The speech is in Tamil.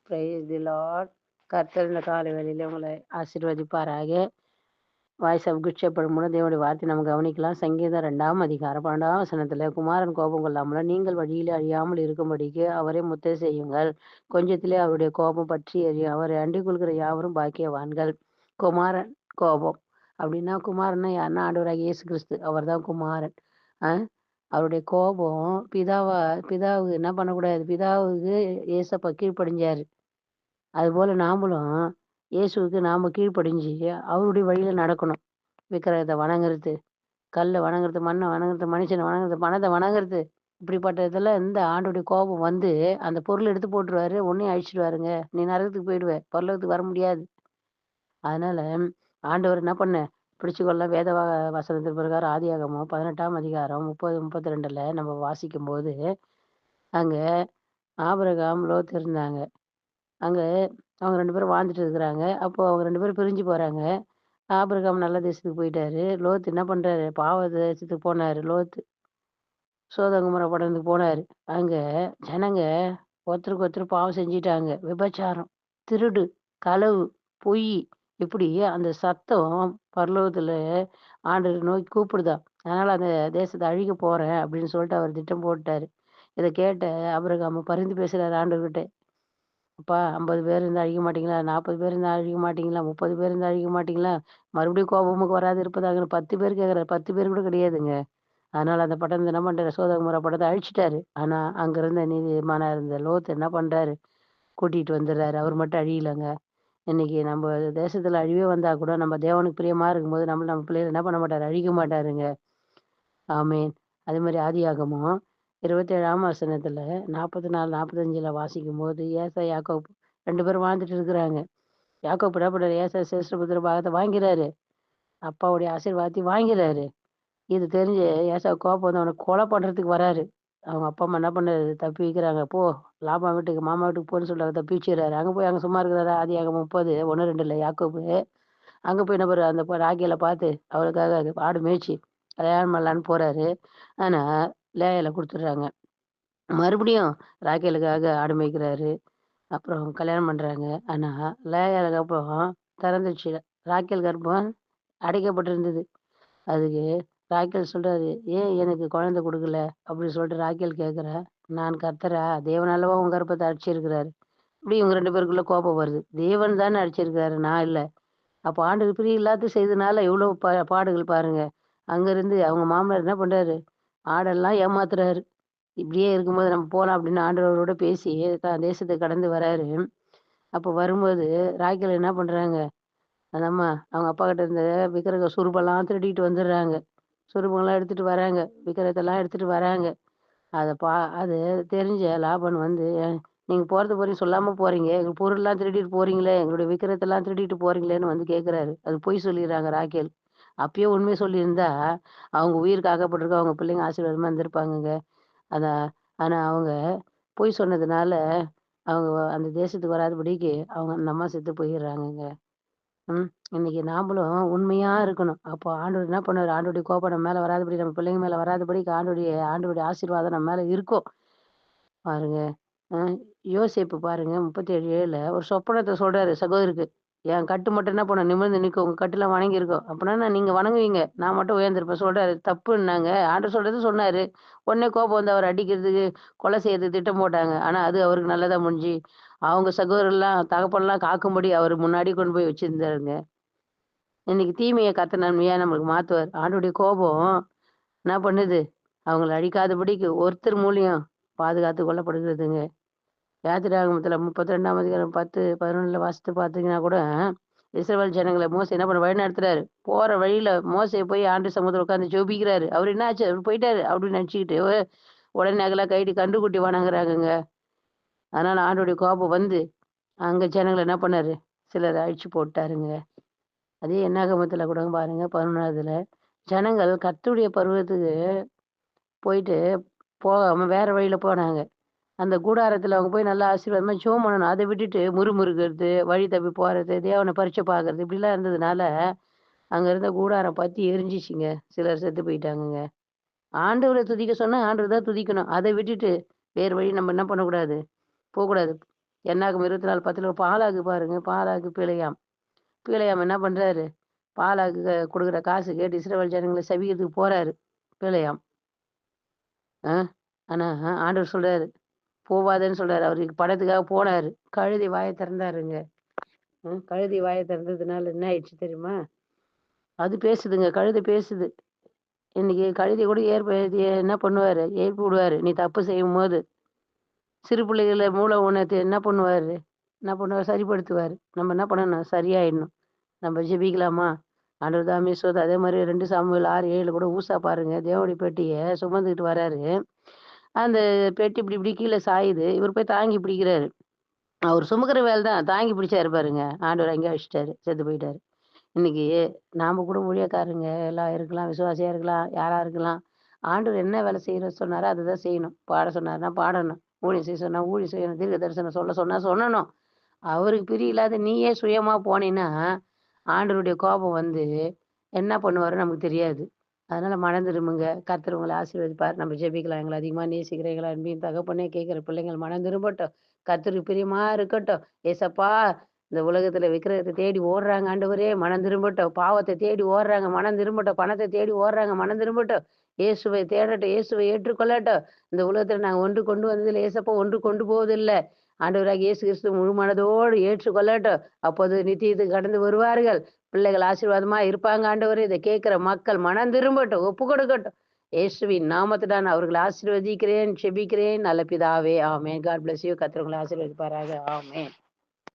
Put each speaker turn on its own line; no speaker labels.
Praise the Lord. கர்த்தர் இந்த காலை வேளையிலே உங்களை ஆசீர்வதிப்பாராக. வாய்ஸ் ஆஃப் குட் ஷெப்பர்ட் மூலம் தேவனுடைய வார்த்தை நம்ம கவனிக்கலாம். சங்கீதம் 2ஆம் அதிகாரம் 12ஆம் வசனத்துல, குமாரன் கோபம் கொள்ளாமலும் நீங்கள் வழியிலே அழியாமல் இருக்கும்படிக்கு அவரை முத்தை செய்யுங்கள். கொஞ்சத்திலே அவருடைய கோபம் பற்றி எரியும். அவரை அண்டிக் கொள்கிற யாவரும் பாக்கியவான்கள். குமாரன் கோபம் அப்படின்னா, குமாரன்னா யாருன்னா ஆண்டவராகிய இயேசு கிறிஸ்து. அவர் தான் குமாரன். அவருடைய கோபம் பிதாவுக்கு என்ன பண்ணக்கூடாது, பிதாவுக்கு ஏசப்பா கீழ்ப்படிஞ்சாரு. அதுபோல நாமளும் இயேசுவுக்கு நாம கீழ்ப்படிஞ்சு அவருடைய வழியில நடக்கணும். விக்கிரகத்தை வணங்குறது, கல்லை வணங்குறது, மண்ணை வணங்குறது, மனுஷனை வணங்குறது, பணத்தை வணங்குறது, இப்படிப்பட்ட இதெல்லாம் இந்த ஆண்டோடைய கோபம் வந்து அந்த பொருள் எடுத்து போட்டுருவாரு, உன்னையும் அழிச்சிடுவாருங்க. நீ நரகத்துக்கு போயிடுவ, பரலோகத்துக்கு வர முடியாது. அதனால ஆண்டவர் என்ன பண்ண பிடிச்சுக்கொள்ள வேத வசனத்தின் பிரகாரம் ஆதியாகமம் 18ஆம் அதிகாரம் 30-32 நம்ம வாசிக்கும் போது, அங்க ஆபிரகாம் லோத் இருந்தாங்க. அங்க அவங்க 2 பேரும் வாழ்ந்துட்டு இருக்கிறாங்க. அப்போ அவங்க 2 பேரும் பிரிஞ்சு போறாங்க. ஆபிரகாம் நல்ல தேசத்துக்கு போயிட்டாரு. லோத் என்ன பண்றாரு, பாவ தேசத்துக்கு போனாரு. லோத் சோதோம் குமோரா பட்டணத்துக்கு போனாரு. அங்க ஜனங்க ஒருத்தருக்கு ஒருத்தர் பாவம் செஞ்சுட்டாங்க. விபச்சாரம், திருடு, களவு, பொய், இப்படி அந்த சத்தம் பரலோகத்துல ஆண்டவரை நோக்கி கூப்பிடுதாம். அதனால அந்த தேசத்தை அழிக்க போறேன் அப்படின்னு சொல்லிட்டு அவர் திட்டம் போட்டாரு. இதை கேட்ட ஆபிரகாம் பரிந்து பேசுறாரு ஆண்டவர்கிட்ட. அப்பா 50 பேர் இருந்தா அழிக்க மாட்டீங்களா? 40 பேர் இருந்தா அழிக்க மாட்டீங்களா? 30 பேர் இருந்தா அழிக்க மாட்டீங்களா? மறுபடியும் கோபம் உமக்கு வராது இருப்பதாக 10 பேர் கேட்குறாரு. 10 பேர் கூட கிடையாதுங்க. அதனால அந்த பட்டணத்த என்ன பண்றாரு, சோதோம் குமோரா பட்டணத்த அழிச்சுட்டாரு. ஆனா அங்க இருந்த நீதிமானா இருந்த லோத் என்ன பண்றாரு, கூட்டிட்டு வந்துடுறாரு. அவர் மட்டும் அழியலங்க. இன்னைக்கு நம்ம தேசத்துல அழிவே வந்தா கூட நம்ம தேவனுக்கு பிரியமா இருக்கும்போது நம்ம பிள்ளைகளை என்ன பண்ண மாட்டாரு, அழிக்க மாட்டாருங்க. ஆமேன். அதே மாதிரி ஆதியாகமம் 27ஆம் வசனத்துல 44, 45ல வாசிக்கும்போது, ஏசா யாக்கோப்பு 2 பேரும் வாழ்ந்துட்டு இருக்கிறாங்க. யாக்கோப்பு என்ன பண்றாரு, ஏசா சேஷ்டபுத்திர பாகத்தை வாங்கிறாரு. அப்பாவுடைய ஆசீர்வாதத்தை வாங்கிறாரு. இது தெரிஞ்சு ஏசா கோபம் வந்து அவனை கொலை பண்றதுக்கு வராரு. அவங்க அப்பா அம்மா என்ன பண்ணாரு, தப்பி வைக்கிறாங்க. போ, லாபா வீட்டுக்கு மாமா வீட்டுக்கு போன்னு சொல்றாங்க. தப்பி வச்சுறாரு. அங்க போய் அங்க சும்மா இருக்கிறாரு. ஆதியாகமம் 30 1, 2ல யாக்கோபு அங்க போய் என்ன பண்றாரு, அந்த ராகேல பார்த்து அவளுக்காக ஆடு மேய்ச்சி கல்யாணம் பண்ணலான்னு போறாரு. ஆனா லேயால கொடுத்துடுறாங்க. மறுபடியும் ராகேலுக்காக ஆடு மேய்க்கிறாரு. அப்புறம் கல்யாணம் பண்றாங்க. ஆனா லேயால கர்ப்பம் திறந்துச்சு. ராகேல் கர்ப்பம் அடைக்கப்பட்டிருந்தது. அதுக்கு ராகேல் சொல்றாரு, ஏன் எனக்கு குழந்தை கொடுக்கல அப்படின்னு சொல்லிட்டு ராகேல் கேட்கிறா. நான் கர்த்தரா, தேவன் அல்லவா உன் கர்ப்பத்தை அடிச்சிருக்கிறாரு. இப்படி இவங்க 2 பேருக்குள்ள கோபம் வருது. தேவன் தானே அடிச்சிருக்காரு, நான் இல்ல. அப்ப ஆண்டவர் பிரியம் இல்லாத செய்தனால எவ்வளவு பாடுகள் பாருங்க. அங்க இருந்து அவங்க மாமனார் என்ன பண்றாரு, ஆடெல்லாம் ஏமாத்துறாரு. இப்படியே இருக்கும்போது நம்ம போலாம் அப்படின்னு ஆண்டவரோட பேசி தேசத்தை கடந்து வராரு. அப்ப வரும்போது ராகேல் என்ன பண்றாங்க, அந்த அம்மா அவங்க அப்பா கிட்ட இருந்த விக்கிரக சுருபெல்லாம் திருடிட்டு வந்துடுறாங்க. சுரூபங்கள்லாம் எடுத்துட்டு வராங்க. விக்கிரகத்தெல்லாம் எடுத்துட்டு வராங்க. அத பா அது தெரிஞ்ச லாபன் வந்து, நீங்க போறது போறீங்க சொல்லாம போறீங்க. எங்க பொருள்லாம் திருடிட்டு போறீங்களே! எங்களுடைய விக்கிரகத்தெல்லாம் திருடிட்டு போறீங்களேன்னு வந்து கேட்குறாரு. அது பொய் சொல்லிர்றாங்க ராகேல். அப்பயே உண்மைய சொல்லியிருந்தா, அவங்க உயிருக்கு ஆக்கப்பட்டிருக்கு. அவங்க பிள்ளைங்க ஆசீர்வாதமா இருந்திருப்பாங்கங்க. அதான் ஆனா அவங்க பொய் சொன்னதுனால, அவங்க அந்த தேசத்துக்கு வராதபடிக்கு அவங்க அந்த அம்மா செத்து போயிர்றாங்கங்க. ம். இன்னைக்கு நாமளும் உண்மையா இருக்கணும். அப்போ ஆண்டவர் என்ன பண்ணுவாரு, ஆண்டவருடைய கோபம் நம்ம மேல வராதபடி, நம்ம பிள்ளைங்க மேல வராதபடிக்கு ஆண்டவருடைய ஆசீர்வாதம் நம்ம மேல இருக்கும். பாருங்க. அ யோசேப்பு பாருங்க 37:7ல ஒரு சொப்பனத்த சொல்றாரு சகோதரருக்கு. என் கட்டு மட்டும் என்ன பண்ணும், நிமிர்ந்து நிக்கும். உங்க கட்டுலாம் வணங்கியிருக்கும். அப்பன்னா நீங்க வணங்குவீங்க. நான் மட்டும் உயர்ந்திருப்பேன் சொல்றாரு. தப்புன்னாங்க. ஆண்டவர் சொல்றது சொன்னாரு. உடனே கோபம் வந்து அவர அடிக்கிறதுக்கு, கொலை செய்யறதுக்கு திட்டம் போட்டாங்க. ஆனா அது அவருக்கு நல்லதா முடிஞ்சு, அவங்க சகோதரர்லாம் தகப்பன்லாம் காக்கும்படி அவரு முன்னாடி கொண்டு போய் வச்சிருந்தாருங்க. இன்னைக்கு தீமைய கர்த்தர் நன்மையா நம்மளுக்கு மாத்துவார். ஆண்டவருடைய கோபம் என்ன பண்ணுது? அவங்கள அழிக்காதபடிக்கு ஒருத்தர் மூலியம் பாதுகாத்து கொள்ளப்படுகிறதுங்க. யாத்திராகமத்துல 32ஆம் அதிகாரம் 10, 11ல வாசித்து பார்த்தீங்கன்னா கூட, இஸ்ரவேல் ஜனங்கள மோசே என்ன பண்ண வழிநடத்துறாரு. போற வழியில மோசே போய் ஆண்டு சமூகத்துல உட்கார்ந்து ஜெபிக்கிறாரு. அவரு என்ன ஆச்சு? அவரு போயிட்டாரு அப்படின்னு நினைச்சுக்கிட்டு, உடனே நகலா கழட்டி கன்றுக்குட்டி வணங்குறாங்கங்க. அதனால ஆண்டவருடைய கோபம் வந்து, அங்க ஜனங்கள என்ன பண்ணாரு? சிலர அழிச்சு போட்டாருங்க. அதே என்னாகமத்துல கூட பாருங்க 11வதுல, ஜனங்கள் கர்த்தருடைய பர்வதத்துக்கு போயிட்டு போகாம வேற வழியில போனாங்க. அந்த கூடாரத்துல அவங்க போய் நல்லா ஆசீர்வாதமா ஜெபம் பண்ணணும். அத விட்டுட்டு முறுமுறுக்கிறது, வழி தப்பி போறது, தேவன பரீட்சை பார்க்கறது இப்படிலாம் இருந்ததுனால, அங்க இருந்த கூடாரம் பத்தி எரிஞ்சிச்சுங்க. சிலர் செத்து போயிட்டாங்கங்க. ஆண்டவர துதிக்க சொன்னா ஆண்டவர தான் துதிக்கணும். அத விட்டுட்டு வேறு வழி நம்ம என்ன பண்ணக்கூடாது, போக்கூடாது. என்னாகும் 24:10 பாலாக்கு பாருங்க. பாலாக்கு பிழையாம். பிழையாம் என்ன பண்றாரு? பாலாக்கு குடுக்குற காசு கேட்டு இஸ்ரவேல் ஜனங்கள செவிக்கிறதுக்கு போறாரு. பிழையாம். ஆ ஆனா ஆண்டவர் சொல்றாரு, போவாதன்னு சொல்றாரு. அவருக்கு பணத்துக்காக போனாரு. கழுதை வாய திறந்தாருங்க. கழுதை வாய திறந்ததுனால என்ன ஆயிடுச்சு தெரியுமா? அது பேசுதுங்க. கழுதை பேசுது. இன்னைக்கு கழுதைய கூட என்ன பண்ணுவாரு? எழுப்பி விடுவாரு. நீ தப்பு செய்யும்போது. சிறு பிள்ளைகள மூல ஊனத்த என்ன பண்ணுவாரு? என்ன பண்ணுவாரு? சரிப்படுத்துவாரு. நம்ம என்ன பண்ணணும்? சரியாயிடணும். நம்ம ஜெபிக்கலாமா? ஆண்டவர் தாமே அதே மாரி 2 சாமுவேல் 6:7 கூட ஊசா பாருங்க. தேவனுடைய பெட்டிய சுமந்துகிட்டு வராரு. அந்த பெட்டி இப்டி இப்டி கீழ சாயுது. இவரு போய் தாங்கி பிடிக்கிறாரு. அவரு சுமக்கிற வேல தான். தாங்கி பிடிச்சாரு பாருங்க. ஆண்டவர் அங்கேயே வச்சுட்டாரு. செத்து போயிட்டாரு. இன்னைக்கு நாம கூட ஊழியக்காரங்க எல்லாம் இருக்கலாம், விசுவாசியா இருக்கலாம், யாரா இருக்கலாம். ஆண்டவர் என்ன வேலை செய்ய சொன்னாரோ, அதுதான் செய்யணும். பாட சொன்னாருன்னா பாடணும். ஊழியம் செய்ய சொன்னா ஊழியம் செய்யணும். தீர்க்க தரிசனம் சொல்ல சொன்னா சொல்லணும். அவருக்கு பிரியயில்லாத நீயே சுயமா போனீன்னா, ஆண்டவருடைய கோபம் வந்து என்ன பண்ணுவாருன்னு நமக்கு தெரியாது. அதனால மனம் திரும்புங்க. கர்த்தர் உங்கள ஆசீர்வதிப்பார். நம்ம ஜெபிக்கலாம். எங்கள அதிகமா நேசிக்கிற எங்கள் அன்பின் தகப்பனே, கேட்கிற பிள்ளைங்கள் மனம் திரும்பட்டும். கர்த்தருக்கு பிரியமா இருக்கட்டும். ஏசப்பா, இந்த உலகத்துல விக்கிரகத்த தேடி ஓடுறாங்க ஆண்டவரே, மனம் திரும்பட்டும். பாவத்த தேடி ஓடுறாங்க, மனம் திரும்பட்டும். பணத்த தேடி ஓடுறாங்க, மனம் திரும்பட்டும். இயேசுவை தேடட்டும், இயேசுவை ஏற்றுக்கொள்ளட்டும். இந்த உலகத்துல நாங்க ஒன்று கொண்டு வந்ததில்ல ஏசப்பா, ஒன்று கொண்டு போவதில்ல. ஆண்டவராகிய இயேசு கிறிஸ்து முழு மனதோடு ஏற்றுக்கொள்ளட்டும். அப்போது நித்தியத்துக்கு கடந்து வருவார்கள். பிள்ளைகள் ஆசீர்வாதமா இருப்பாங்க ஆண்டவரே. இத கேட்கிற மக்கள் மனம் திரும்பட்டும், ஒப்பு கொடுக்கட்டும். இயேசுவின் நாமத்தில் நான் அவர்களை ஆசீர்வதிக்கிறேன், செபிக்கிறேன். நல்ல பிதாவே, ஆமென். God bless you. கர்த்தர் உங்களை ஆசீர்வதிப்பாராக. ஆமென்.